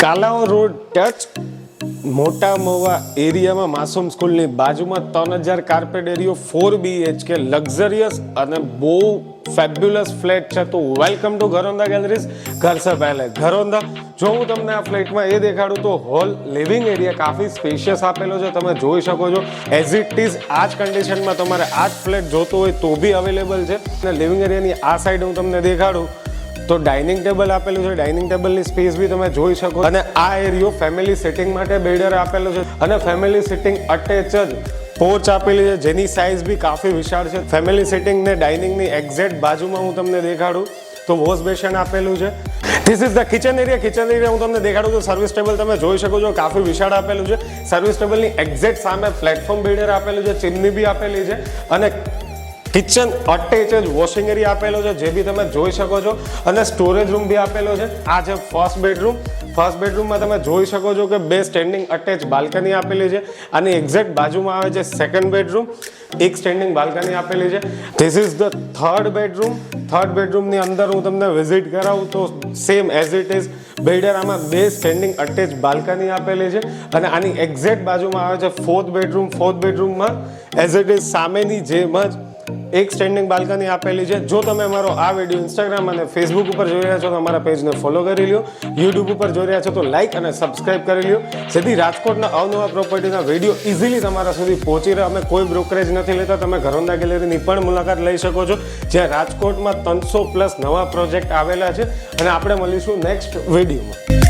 કાલાઓ road touch મોટા મવા એરિયામાં માસૂમ સ્કૂલની બાજુમાં 3000 કાર્પેટ એરિયો 4 BHK લક્ઝરિયસ અને બહુ ફેબ્યુલસ ફ્લેટ છે. તો વેલકમ ટુ ઘરોંદા ગેલેરીઝ ઘર સે પહેલે ઘરોંદા. જો હું તમને આ ફ્લેટમાં એ દેખાડું તો હોલ લિવિંગ એરિયા કાફી સ્પેશિયસ આપેલો છે, તમે જોઈ શકો છો. એઝ ઇટ ઇઝ આ જ કન્ડિશનમાં તમારે આ જ ફ્લેટ જોતો હોય તો બી અવેલેબલ છે. અને લિવિંગ એરિયાની આ સાઈડ હું તમને દેખાડું તો ડાઇનિંગ ટેબલ આપેલું છે. ડાઇનિંગ ટેબલની સ્પેસ બી તમે જોઈ શકો. અને આ એરિયો ફેમિલી સિટિંગ માટે બિલ્ડર આપેલો છે અને ફેમિલી સિટિંગ અટેચ જ પોચ આપેલી છે જેની સાઇઝ બી કાફી વિશાળ છે. ફેમિલી સિટિંગ ને ડાઇનિંગની એક્ઝેક્ટ બાજુમાં હું તમને દેખાડું તો વોશ બેસિન આપેલું છે. This is the kitchen area. Kitchen area હું તમને દેખાડું તો સર્વિસ ટેબલ તમે જોઈ શકો છો, કાફી વિશાળ આપેલું છે. સર્વિસ ટેબલની એક્ઝેક્ટ સામે પ્લેટફોર્મ બિલ્ડર આપેલું છે, ચીમની બી આપેલી છે અને કિચન અટેચ જ વોશિંગ એરિયા આપેલો છે જે બી તમે જોઈ શકો છો. અને સ્ટોરેજ રૂમ બી આપેલો છે. આ છે ફર્સ્ટ બેડરૂમ. ફર્સ્ટ બેડરૂમમાં તમે જોઈ શકો છો કે 2 સ્ટેન્ડિંગ અટેચ બાલ્કની આપેલી છે. આની એક્ઝેક્ટ બાજુમાં આવે છે સેકન્ડ બેડરૂમ, એક સ્ટેન્ડિંગ બાલ્કની આપેલી છે. This is the third bedroom. Third બેડરૂમની અંદર હું તમને વિઝિટ કરાવું તો same as it is builder આમાં 2 સ્ટેન્ડિંગ અટેચ બાલ્કની આપેલી છે. અને આની એક્ઝેક્ટ બાજુમાં આવે છે ફોર્થ બેડરૂમ. ફોર્થ બેડરૂમમાં એઝ ઇટ ઇઝ સામેની જેમ જ એક સ્ટેન્ડિંગ બાલ્કની આપેલી છે. જો તમે અમારો આ વિડીયો ઇન્સ્ટાગ્રામ અને ફેસબુક ઉપર જોઈ રહ્યા છો તો અમારા પેજને ફોલો કરી લો. યુટ્યુબ ઉપર જોઈ રહ્યા છો તો લાઇક અને સબસ્ક્રાઇબ કરી લો. જેથી રાજકોટના અવનવા પ્રોપર્ટીના વિડીયો ઇઝીલી તમારા સુધી પહોંચી રહે. અમે કોઈ બ્રોકરેજ નથી લેતા. તમે ઘરોંદા ગેલેરીની પણ મુલાકાત લઈ શકો છો, જ્યાં રાજકોટમાં 300+ નવા પ્રોજેક્ટ આવેલા છે. અને આપણે મળીશું નેક્સ્ટ વિડીયોમાં.